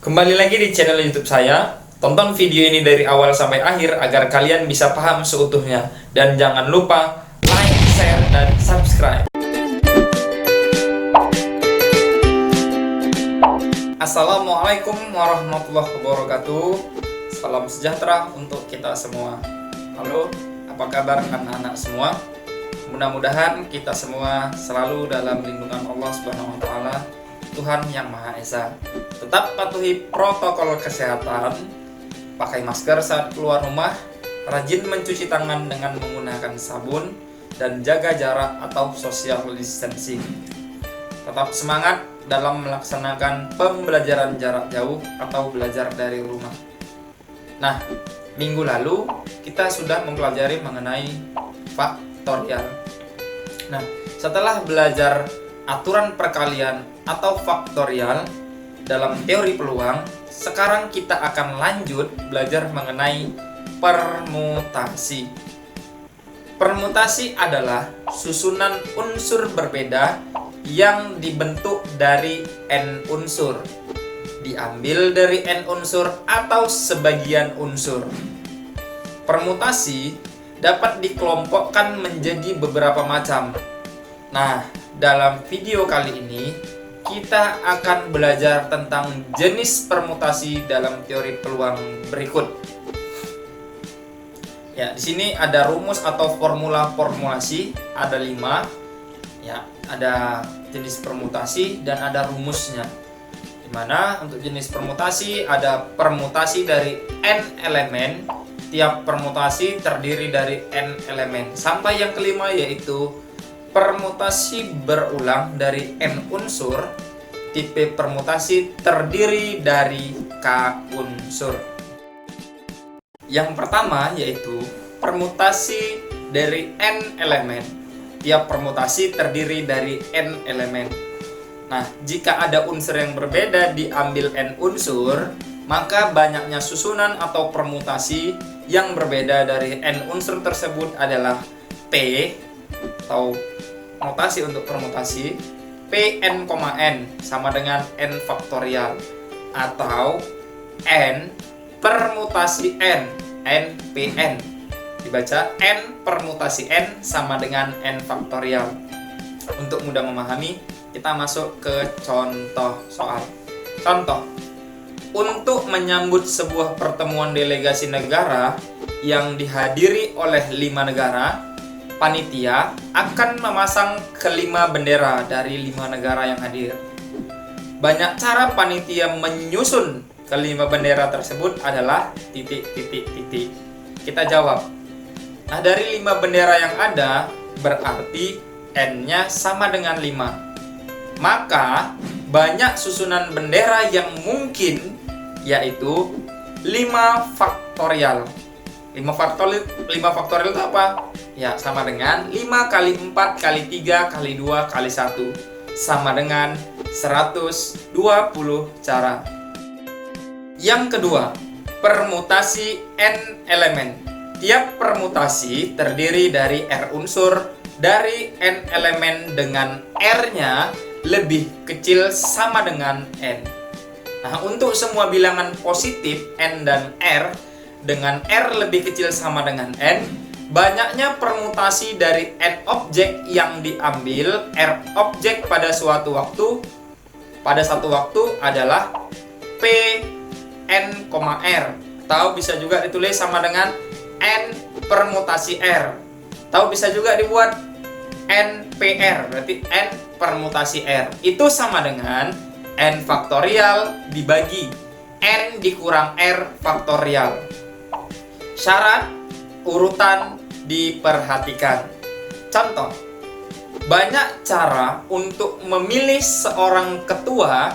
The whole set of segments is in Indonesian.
Kembali lagi di channel YouTube saya. Tonton video ini dari awal sampai akhir agar kalian bisa paham seutuhnya. Dan jangan lupa like, share, dan subscribe. Assalamualaikum warahmatullahi wabarakatuh. Salam sejahtera untuk kita semua. Halo, apa kabar anak-anak semua? Mudah-mudahan kita semua selalu dalam lindungan Allah Subhanahu wa taala, Tuhan yang Maha Esa. Tetap patuhi protokol kesehatan, pakai masker saat keluar rumah, rajin mencuci tangan dengan menggunakan sabun, dan jaga jarak atau social distancing. Tetap semangat dalam melaksanakan pembelajaran jarak jauh atau belajar dari rumah. Nah, minggu lalu kita sudah mempelajari mengenai faktorial. Nah, setelah belajar aturan perkalian atau faktorial dalam teori peluang, sekarang kita akan lanjut belajar mengenai permutasi. Permutasi adalah susunan unsur berbeda yang dibentuk dari n unsur, diambil dari n unsur atau sebagian unsur. Permutasi dapat dikelompokkan menjadi beberapa macam. Nah, dalam video kali ini kita akan belajar tentang jenis permutasi dalam teori peluang berikut. Ya, di sini ada rumus atau formula formulasi, ada 5. Ya, ada jenis permutasi dan ada rumusnya. Dimana untuk jenis permutasi ada permutasi dari n elemen. Tiap permutasi terdiri dari n elemen. Sampai yang kelima yaitu permutasi berulang dari n unsur. Tipe permutasi terdiri dari k unsur. Yang pertama yaitu permutasi dari n elemen. Tiap permutasi terdiri dari n elemen. Nah, jika ada unsur yang berbeda diambil n unsur, maka banyaknya susunan atau permutasi yang berbeda dari n unsur tersebut adalah P atau notasi untuk permutasi Pn, n sama dengan n faktorial, atau n permutasi n Pn, dibaca n permutasi n sama dengan n faktorial. Untuk mudah memahami, kita masuk ke contoh soal. Contoh: untuk menyambut sebuah pertemuan delegasi negara yang dihadiri oleh 5 negara, panitia akan memasang kelima bendera dari 5 negara yang hadir. Banyak cara panitia menyusun kelima bendera tersebut adalah ... Kita jawab. Nah, dari 5 bendera yang ada, berarti n-nya sama dengan 5. Maka banyak susunan bendera yang mungkin, yaitu 5 faktorial. 5 faktorial itu apa? Ya, sama dengan 5 kali 4 kali 3 kali 2 kali 1, sama dengan 120 cara. Yang kedua, permutasi n elemen. Tiap permutasi terdiri dari r unsur dari n elemen dengan r-nya lebih kecil sama dengan n. Nah, untuk semua bilangan positif n dan r dengan r lebih kecil sama dengan n, banyaknya permutasi dari n objek yang diambil r objek pada satu waktu adalah p n, r, atau bisa juga ditulis sama dengan n permutasi r, atau bisa juga dibuat n pr, berarti n permutasi r itu sama dengan n faktorial dibagi n dikurang r faktorial. Syarat urutan diperhatikan. Contoh: banyak cara untuk memilih seorang ketua,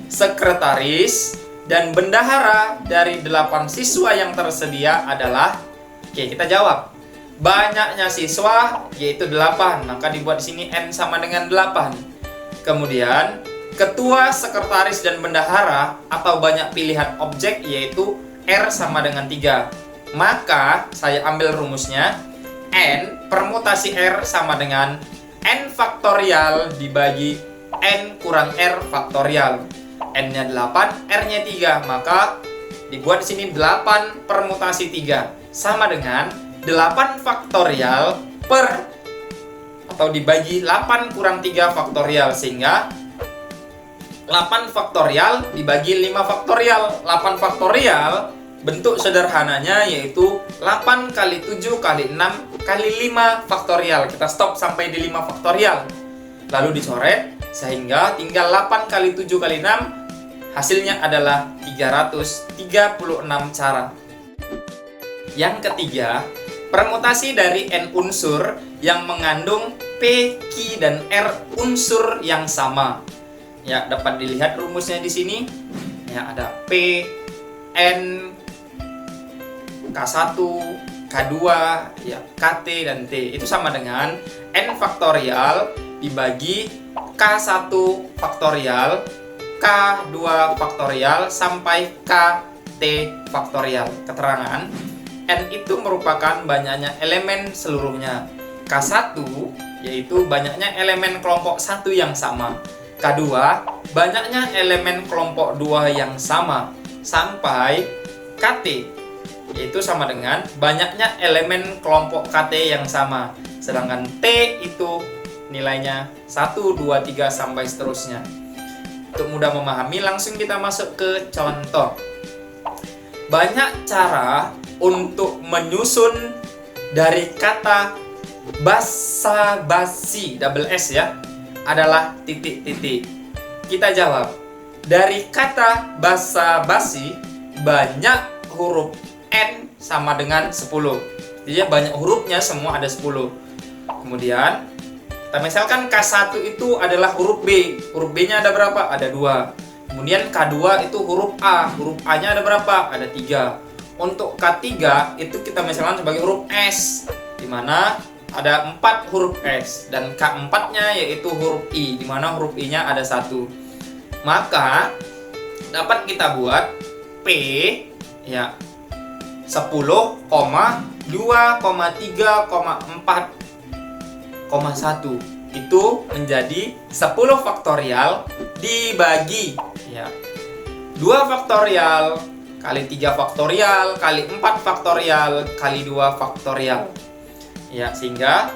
sekretaris, dan bendahara dari 8 siswa yang tersedia adalah... Oke, kita jawab. Banyaknya siswa yaitu 8, maka dibuat di sini n sama dengan 8. Kemudian ketua, sekretaris, dan bendahara atau banyak pilihan objek yaitu r sama dengan 3. Maka saya ambil rumusnya, n permutasi r sama dengan n faktorial dibagi n kurang r faktorial. N-nya 8, R-nya 3. Maka dibuat di sini 8 permutasi 3 sama dengan 8 faktorial per atau dibagi 8 kurang 3 faktorial, sehingga 8 faktorial dibagi 5 faktorial. 8 faktorial bentuk sederhananya yaitu 8 kali 7 kali 6 kali 5 faktorial. Kita stop sampai di 5 faktorial. Lalu dicoret sehingga tinggal 8 kali 7 kali 6, hasilnya adalah 336 cara. Yang ketiga, permutasi dari N unsur yang mengandung P, Q, dan R unsur yang sama. Ya, dapat dilihat rumusnya di sini. Ya, ada P, N, K1, K2, ya, KT, dan T. Itu sama dengan N faktorial dibagi K1 faktorial, K2 faktorial, sampai KT faktorial. Keterangan, N itu merupakan banyaknya elemen seluruhnya. K1 yaitu banyaknya elemen kelompok 1 yang sama. K2 banyaknya elemen kelompok 2 yang sama. Sampai KT yaitu sama dengan banyaknya elemen kelompok KT yang sama. Sedangkan T itu nilainya 1, 2, 3 sampai seterusnya. Untuk mudah memahami, langsung kita masuk ke contoh. Banyak cara untuk menyusun dari kata basa-basi, double S ya, adalah titik-titik. Kita jawab, dari kata basa-basi banyak huruf N sama dengan 10. Jadi banyak hurufnya, semua ada 10. Kemudian kita misalkan K1 itu adalah huruf B. Huruf B-nya ada berapa? Ada 2. Kemudian K2 itu huruf A. Huruf A-nya ada berapa? Ada 3. Untuk K3 itu kita misalkan sebagai huruf S, di mana ada 4 huruf S, dan K4-nya yaitu huruf I, di mana huruf I-nya ada 1. Maka dapat kita buat P ya 10, 2, 3, 4,1 itu menjadi 10 faktorial dibagi ya 2 faktorial kali 3 faktorial kali 4 faktorial kali 2 faktorial. Ya, sehingga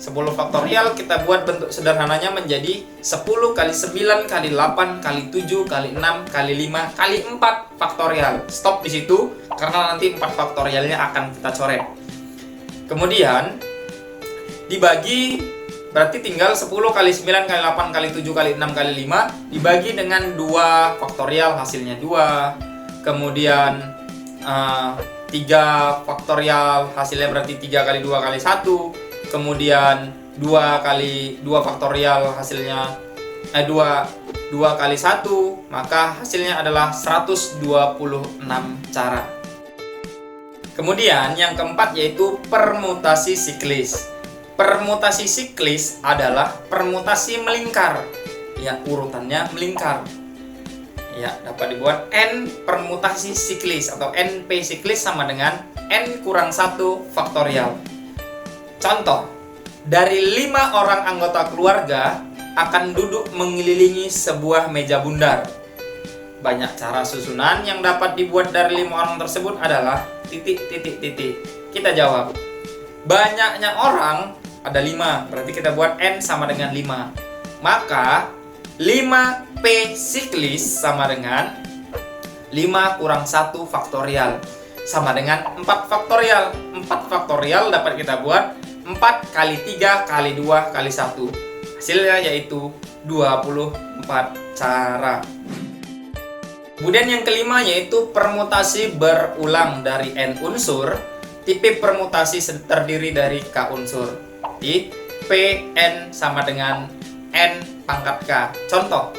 10 faktorial kita buat bentuk sederhananya menjadi 10 kali 9 kali 8 kali 7 kali 6 kali 5 kali 4 faktorial. Stop di situ karena nanti 4 faktorialnya akan kita coret. Kemudian dibagi, berarti tinggal 10 kali 9 kali 8 kali 7 kali 6 kali 5 dibagi dengan 2 faktorial, hasilnya 2. Kemudian 3 faktorial, hasilnya berarti 3 kali 2 kali 1. Kemudian 2 kali 2 faktorial, hasilnya 2 kali 1, maka hasilnya adalah 126 cara. Kemudian yang keempat yaitu permutasi siklis. Permutasi siklis adalah permutasi melingkar. Ya, urutannya melingkar. Ya, dapat dibuat N permutasi siklis atau NP siklis sama dengan N kurang 1 faktorial. Contoh, dari 5 orang anggota keluarga akan duduk mengelilingi sebuah meja bundar. Banyak cara susunan yang dapat dibuat dari 5 orang tersebut adalah titik. Kita jawab, banyaknya orang ada 5, berarti kita buat N sama dengan 5. Maka 5P siklis sama dengan 5 kurang 1 faktorial sama dengan 4 faktorial. 4 faktorial dapat kita buat 4 kali 3 kali 2 kali 1. Hasilnya yaitu 24 cara. Kemudian yang kelima yaitu permutasi berulang dari N unsur. Tipe permutasi terdiri dari K unsur. Di Pn sama dengan N pangkat K. Contoh,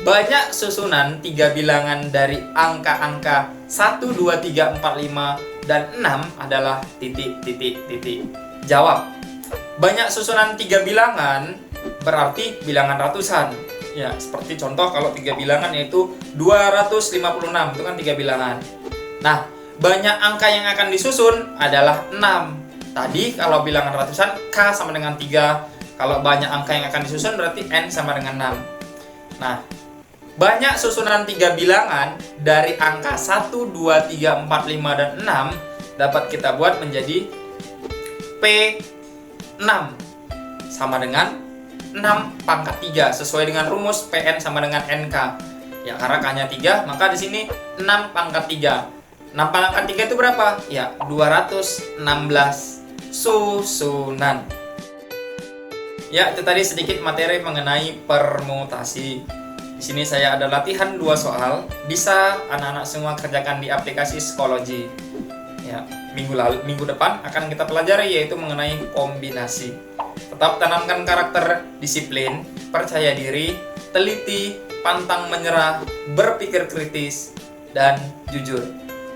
banyak susunan 3 bilangan dari angka-angka 1, 2, 3, 4, 5, dan 6 adalah titik. Jawab, banyak susunan 3 bilangan berarti bilangan ratusan. Ya, seperti contoh kalau 3 bilangan yaitu 256, itu kan 3 bilangan. Nah, banyak angka yang akan disusun adalah 6. Tadi kalau bilangan ratusan K sama dengan 3. Kalau banyak angka yang akan disusun berarti N sama dengan 6. Nah, banyak susunan 3 bilangan dari angka 1, 2, 3, 4, 5, dan 6 dapat kita buat menjadi P6 sama dengan 6 pangkat 3 sesuai dengan rumus PN sama dengan NK. Ya, karena K-nya 3, maka di sini 6 pangkat 3. 6 pangkat 3 itu berapa? Ya, 216 susunan. Ya, itu tadi sedikit materi mengenai permutasi. Di sini saya ada latihan 2 soal. Bisa anak-anak semua kerjakan di aplikasi Schoology. Ya, minggu depan akan kita pelajari yaitu mengenai kombinasi. Tetap tanamkan karakter disiplin, percaya diri, teliti, pantang menyerah, berpikir kritis, dan jujur.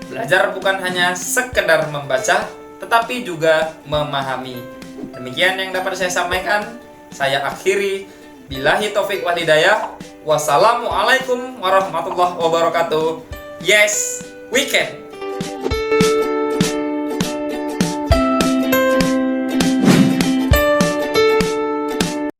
Belajar bukan hanya sekedar membaca, tetapi juga memahami. Demikian yang dapat saya sampaikan. Saya akhiri. Billahi taufik wal hidayah. Wassalamualaikum warahmatullahi wabarakatuh. Yes, we can.